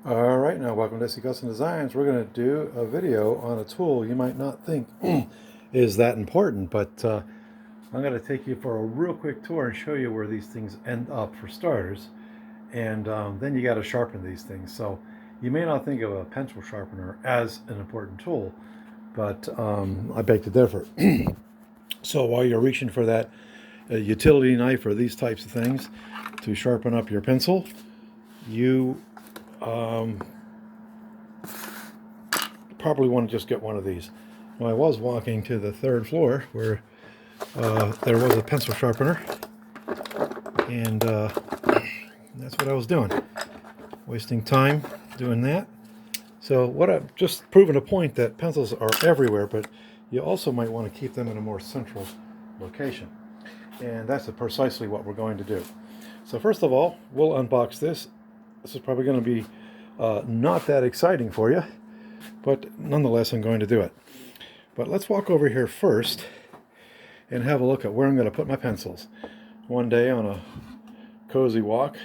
Alright, now welcome to SC Custom Designs. We're going to do a video on a tool you might not think is that important, but I'm going to take you for a real quick tour and show you where these things end up for starters. And then you got to sharpen these things. So you may not think of a pencil sharpener as an important tool, but I beg to differ. So while you're reaching for that utility knife or these types of things to sharpen up your pencil, you probably want to just get one of these. Well, I was walking to the third floor where there was a pencil sharpener, and that's what I was doing, wasting time doing that. So what I've just proven a point that pencils are everywhere, but you also might want to keep them in a more central location, and that's precisely what we're going to do. So first of all, we'll unbox this. This is probably going to be not that exciting for you, but nonetheless I'm going to do it. But let's walk over here first and have a look at where I'm going to put my pencils. One day on a cozy walk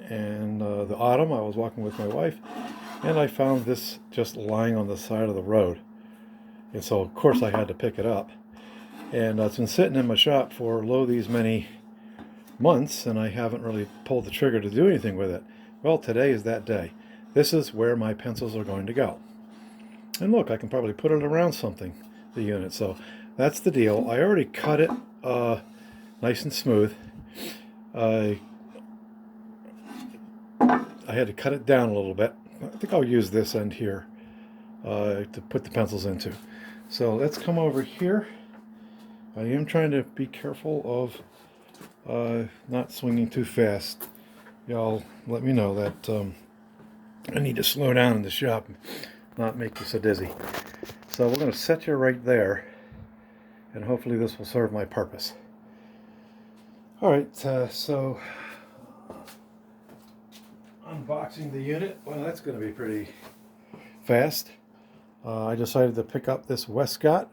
in the autumn, I was walking with my wife, and I found this just lying on the side of the road. And so of course I had to pick it up. And it's been sitting in my shop for these many months, and I haven't really pulled the trigger to do anything with it. Well, today is that day. This is where my pencils are going to go. And look, I can probably put it around something, the unit. So that's the deal. I already cut it nice and smooth. I had to cut it down a little bit. I think I'll use this end here to put the pencils into. So let's come over here. I am trying to be careful of not swinging too fast. Y'all let me know that I need to slow down in the shop and not make you so dizzy. So we're going to set you right there, and hopefully this will serve my purpose. Alright, so unboxing the unit, well, that's going to be pretty fast. I decided to pick up this Westcott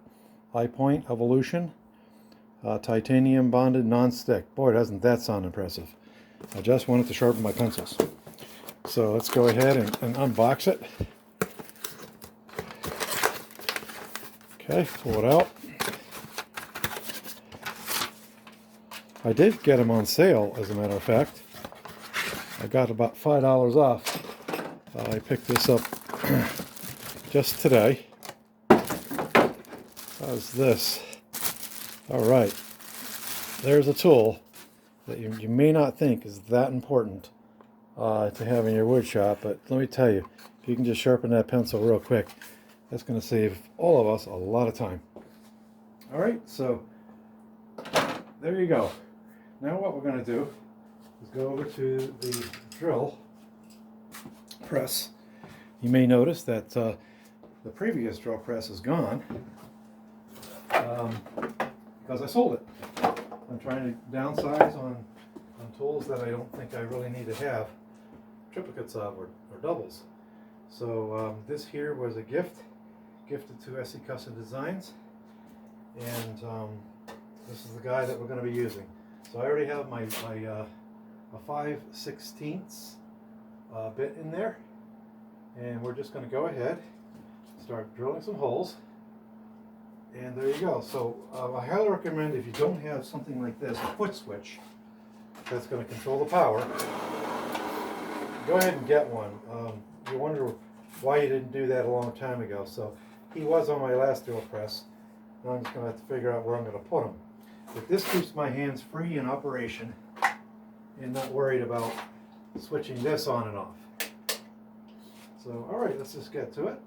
High Point Evolution titanium bonded non-stick. Boy, doesn't that sound impressive. I just wanted to sharpen my pencils. So let's go ahead and unbox it. Okay, pull it out. I did get them on sale, as a matter of fact. I got about $5 off. I picked this up just today. How's this? All right, there's a tool that you may not think is that important to have in your wood shop, but let me tell you, if you can just sharpen that pencil real quick, that's going to save all of us a lot of time. All right, so there you go. Now what we're going to do is go over to the drill press. You may notice that the previous drill press is gone because I sold it. I'm trying to downsize on tools that I don't think I really need to have triplicates of or doubles. So this here was a gift gifted to SC Custom Designs, and this is the guy that we're going to be using. So I already have my a 5/16 bit in there, and we're just going to go ahead, start drilling some holes. And there you go. So I highly recommend, if you don't have something like this, a foot switch that's going to control the power, go ahead and get one. You wonder why you didn't do that a long time ago. So he was on my last drill press. Now I'm just going to have to figure out where I'm going to put him. But this keeps my hands free in operation and not worried about switching this on and off. So all right, let's just get to it.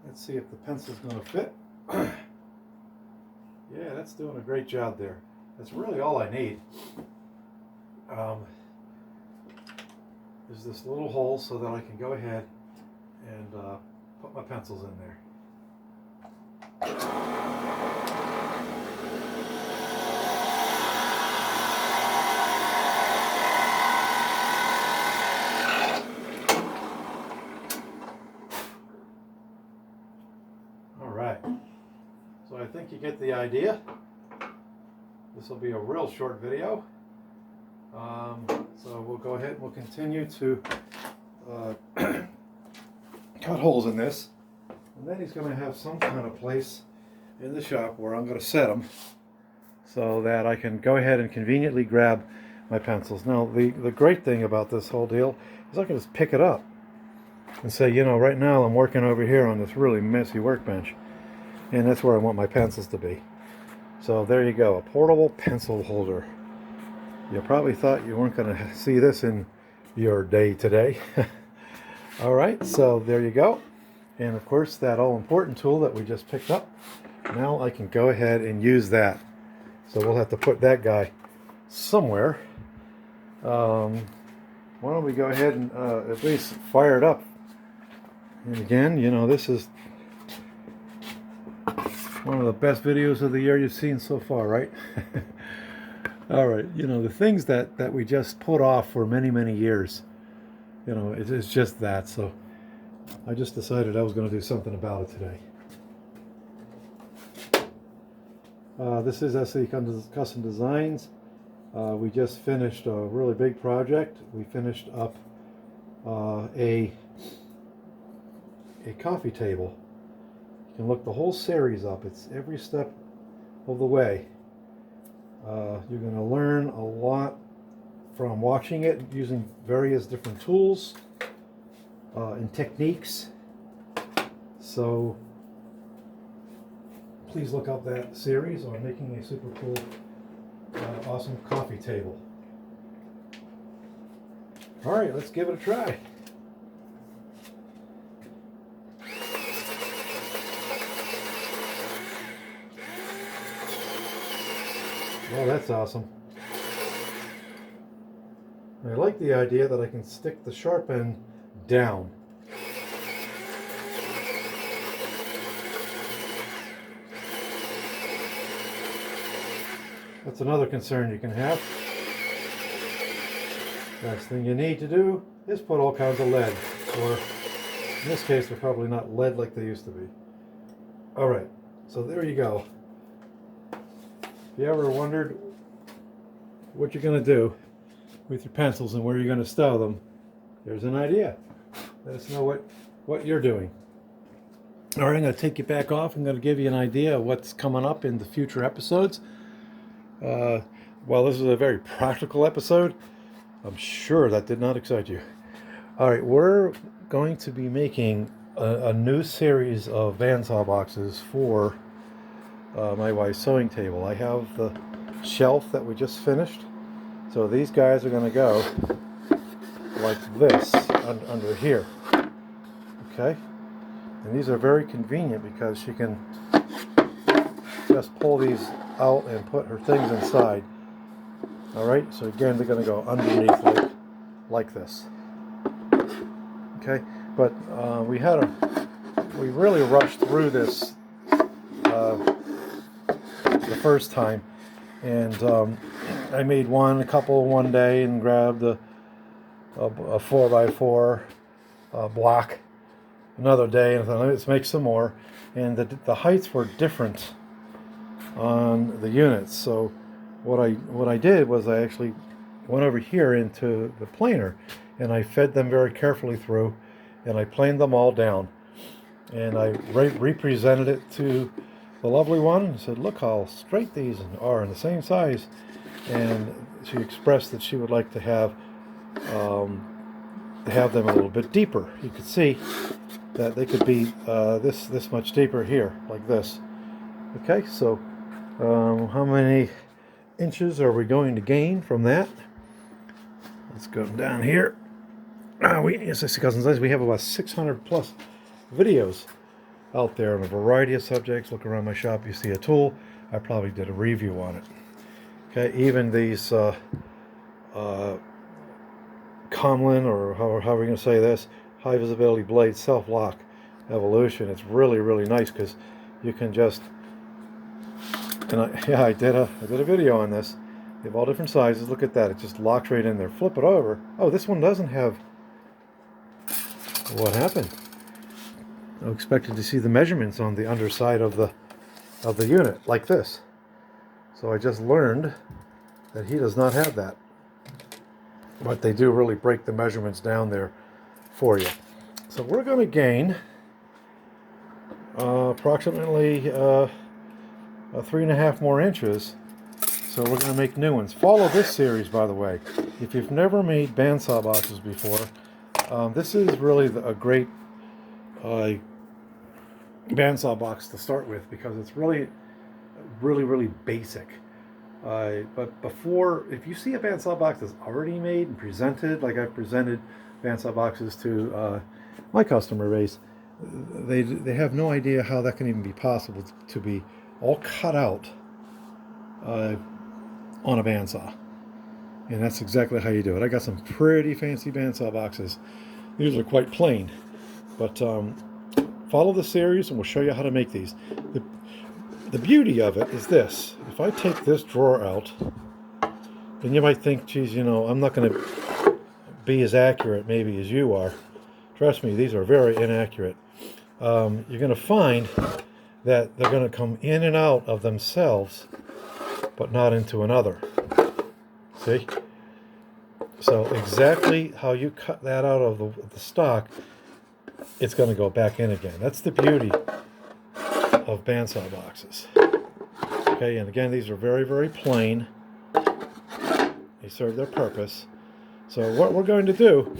Let's see if the pencil's going to fit. Yeah, that's doing a great job there. That's really all I need. Is this little hole so that I can go ahead and put my pencils in there. idea. This will be a real short video. So we'll go ahead and we'll continue to cut holes in this. And then he's going to have some kind of place in the shop where I'm going to set them so that I can go ahead and conveniently grab my pencils. Now, the great thing about this whole deal is I can just pick it up and say, you know, right now I'm working over here on this really messy workbench, and that's where I want my pencils to be. So there you go, a portable pencil holder. You probably thought you weren't going to see this in your day today. All right, so there you go. And of course, that all-important tool that we just picked up, now I can go ahead and use that. So we'll have to put that guy somewhere. Why don't we go ahead and at least fire it up. And again, you know, this is one of the best videos of the year you've seen so far, right? All right, you know, the things that we just put off for many, many years, you know, it's just that. So I just decided I was going to do something about it today. This is SE Custom Designs. We just finished a really big project. We finished up a coffee table. You can look the whole series up. It's every step of the way. You're going to learn a lot from watching it, using various different tools and techniques. So please look up that series on making a super cool, awesome coffee table. All right, let's give it a try. Well, that's awesome. I like the idea that I can stick the sharp end down. That's another concern you can have. Last thing you need to do is put all kinds of lead, or in this case they're probably not lead like they used to be. Alright, so there you go. If you ever wondered what you're going to do with your pencils and where you're going to stow them, there's an idea. Let us know what you're doing. All right, I'm going to take you back off. I'm going to give you an idea of what's coming up in the future episodes. Well, this is a very practical episode. I'm sure that did not excite you. All right, we're going to be making a new series of bandsaw boxes for my wife's sewing table. I have the shelf that we just finished. So these guys are going to go like this under here. Okay? And these are very convenient because she can just pull these out and put her things inside. Alright, so again they're going to go underneath like this. Okay, but we really rushed through this the first time, and I made a couple one day and grabbed a 4x4 block another day, and I thought, let's make some more. And the heights were different on the units. So what I did was I actually went over here into the planer, and I fed them very carefully through, and I planed them all down, and I represented it to the lovely one and said, look how straight these are, in the same size. And she expressed that she would like to have them a little bit deeper. You could see that they could be this much deeper here, like this. Okay, so how many inches are we going to gain from that? Let's go down here. We have about 600 plus videos out there on a variety of subjects. Look around my shop, you see a tool. I probably did a review on it. Okay, even these Comlin, or how are we going to say this, high visibility blade self-lock evolution. It's really, really nice because you can just, and I did a video on this. They have all different sizes. Look at that, it just locks right in there. Flip it over. Oh, this one doesn't have. What happened? I expected to see the measurements on the underside of the of the unit, like this. So I just learned that he does not have that. But they do really break the measurements down there for you. So we're going to gain approximately 3.5 more inches. So we're going to make new ones. Follow this series, by the way. If you've never made bandsaw boxes before, this is really a great bandsaw box to start with, because it's really basic. But before, if you see a bandsaw box that's already made and presented, like I've presented bandsaw boxes to my customer base, they have no idea how that can even be possible to be all cut out on a bandsaw. And that's exactly how you do it. I got some pretty fancy bandsaw boxes. These are quite plain, but follow the series and we'll show you how to make these. The beauty of it is this. If I take this drawer out, then you might think, geez, you know, I'm not going to be as accurate maybe as you are. Trust me, these are very inaccurate. You're going to find that they're going to come in and out of themselves, but not into another. See? So exactly how you cut that out of the stock, it's going to go back in again. That's the beauty of bandsaw boxes. Okay, and again, these are very plain. They serve their purpose. So what we're going to do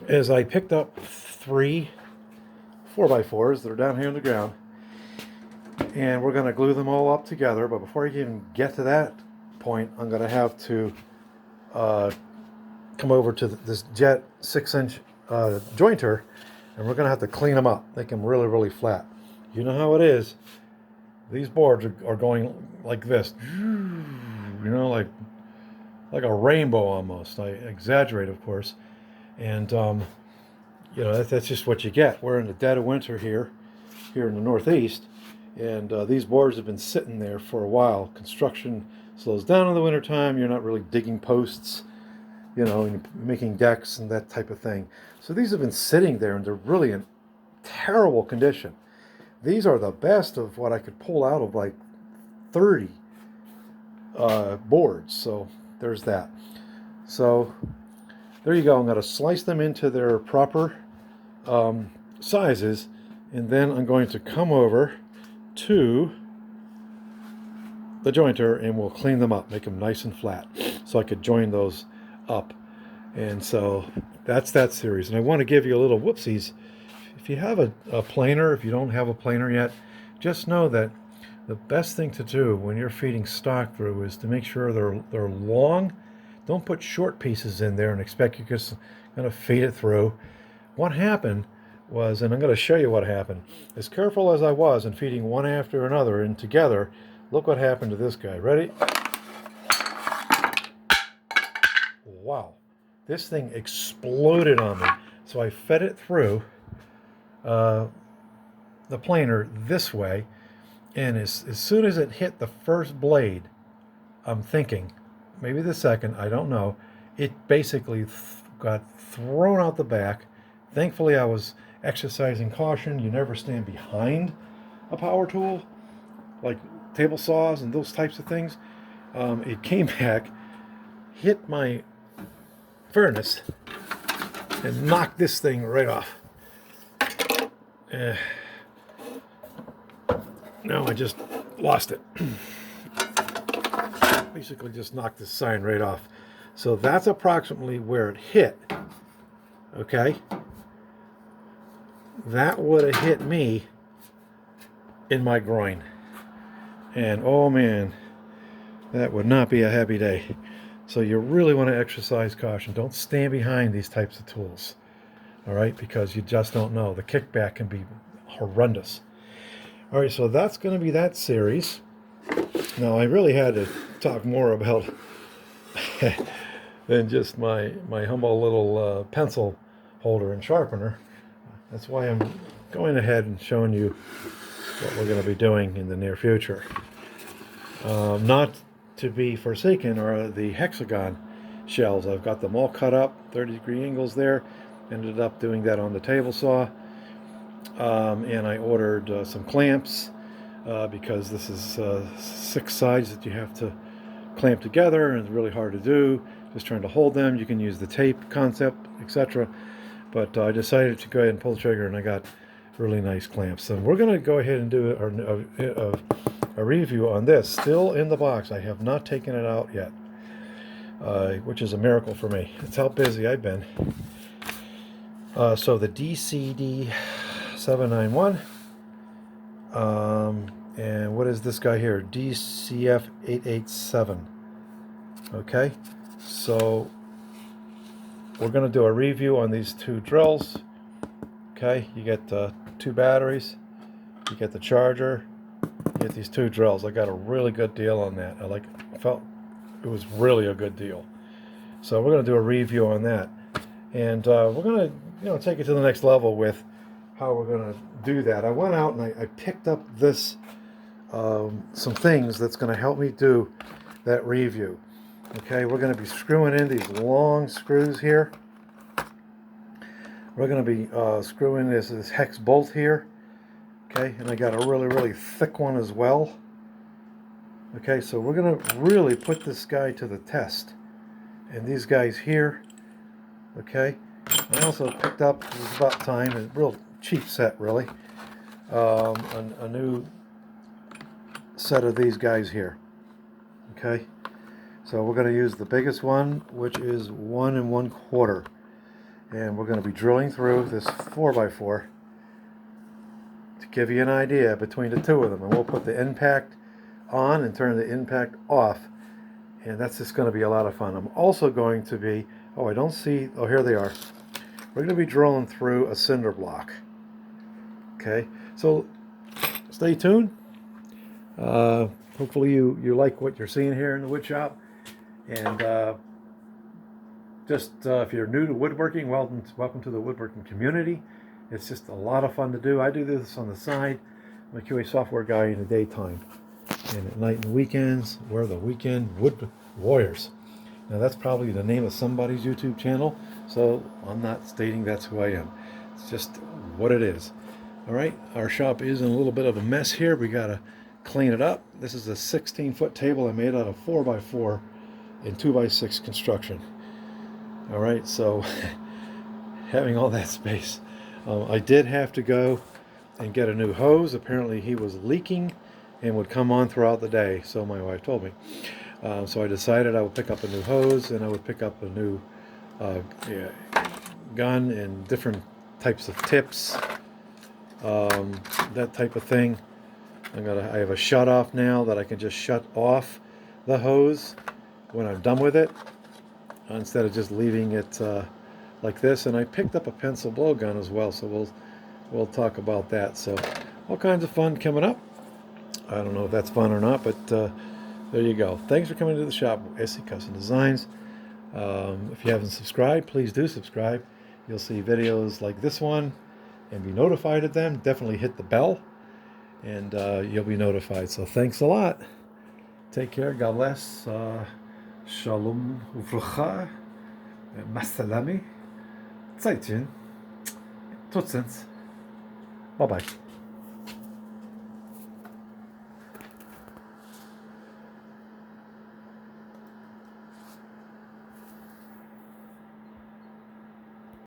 is I picked up 3 4x4s that are down here on the ground, and we're going to glue them all up together. But before I even get to that point, I'm going to have to come over to this Jet 6-inch jointer, and we're going to have to clean them up, make them really flat. You know how it is. These boards are going like this, you know, like a rainbow almost. I exaggerate, of course, and you know, that's just what you get. We're in the dead of winter here in the Northeast, and these boards have been sitting there for a while. Construction slows down in the wintertime. You're not really digging posts, you know, and making decks and that type of thing. So these have been sitting there, and they're really in terrible condition. These are the best of what I could pull out of like 30 boards. So there's that. So there you go. I'm going to slice them into their proper sizes, and then I'm going to come over to the jointer and we'll clean them up, make them nice and flat, so I could join those up. And so that's that series. And I want to give you a little whoopsies. If you have a planer, if you don't have a planer yet, just know that the best thing to do when you're feeding stock through is to make sure they're long. Don't put short pieces in there and expect you're just going to feed it through. What happened was, and I'm going to show you what happened, as careful as I was in feeding one after another and together, look what happened to this guy. Ready? Wow. This thing exploded on me. So I fed it through the planer this way, and as soon as it hit the first blade, I'm thinking, maybe the second, I don't know, it basically got thrown out the back. Thankfully, I was exercising caution. You never stand behind a power tool, like table saws and those types of things. It came back, hit my furnace, and knocked this thing right off. Now I just lost it. Basically just knocked this sign right off. So that's approximately where it hit. Okay? That would have hit me in my groin. And oh man, that would not be a happy day. So you really want to exercise caution. Don't stand behind these types of tools. All right? Because you just don't know. The kickback can be horrendous. All right, so that's going to be that series. Now, I really had to talk more about than just my humble little pencil holder and sharpener. That's why I'm going ahead and showing you what we're going to be doing in the near future. Not to be forsaken are the hexagon shells. I've got them all cut up, 30-degree angles there. Ended up doing that on the table saw. And I ordered some clamps. because this is 6 sides that you have to clamp together, and it's really hard to do. Just trying to hold them. You can use the tape concept, etc. But I decided to go ahead and pull the trigger, and I got really nice clamps. So we're going to go ahead and do a review on this. Still in the box. I have not taken it out yet, which is a miracle for me. It's how busy I've been. So the DCD 791. And what is this guy here? DCF 887. Okay, so we're going to do a review on these 2 drills. Okay, you get 2 batteries, you get the charger, you get these 2 drills. I got a really good deal on that. I felt it was really a good deal. So we're going to do a review on that, and we're going to take it to the next level with how we're going to do that. I went out and I picked up this some things that's going to help me do that review. Okay, we're going to be screwing in these long screws here. We're going to be screwing this hex bolt here. Okay, and I got a really thick one as well. Okay, so we're going to really put this guy to the test. And these guys here. Okay, I also picked up, it was about time, a real cheap set really, a new set of these guys here. Okay, so we're going to use the biggest one, which is 1 1/4, and we're going to be drilling through this 4x4 to give you an idea between the 2 of them, and we'll put the impact on and turn the impact off, and that's just going to be a lot of fun. I'm also going to be, I don't see, here they are. We're going to be drilling through a cinder block. Okay, so stay tuned. Hopefully you like what you're seeing here in the wood shop. And if you're new to woodworking, welcome to the woodworking community. It's just a lot of fun to do. I do this on the side. I'm a QA software guy in the daytime. And at night and weekends, we're the weekend wood warriors. Now that's probably the name of somebody's YouTube channel, so I'm not stating that's who I am. It's just what it is. All right, our shop is in a little bit of a mess here. We gotta clean it up. This is a 16-foot table I made out of 4x4 and 2x6 construction. All right, so having all that space, I did have to go and get a new hose. Apparently he was leaking and would come on throughout the day, so my wife told me. So I decided I would pick up a new hose, and I would pick up a new gun and different types of tips, that type of thing. I have a shut off now that I can just shut off the hose when I'm done with it, instead of just leaving it like this. And I picked up a pencil blowgun as well, so we'll talk about that. So all kinds of fun coming up. I don't know if that's fun or not, but there you go. Thanks for coming to the shop, SC Custom Designs. If you haven't subscribed, please do subscribe. You'll see videos like this one and be notified of them. Definitely hit the bell, and you'll be notified. So thanks a lot. Take care. God bless. Shalom uvracha. Masalami. Zaitin. Tot ziens. Bye-bye.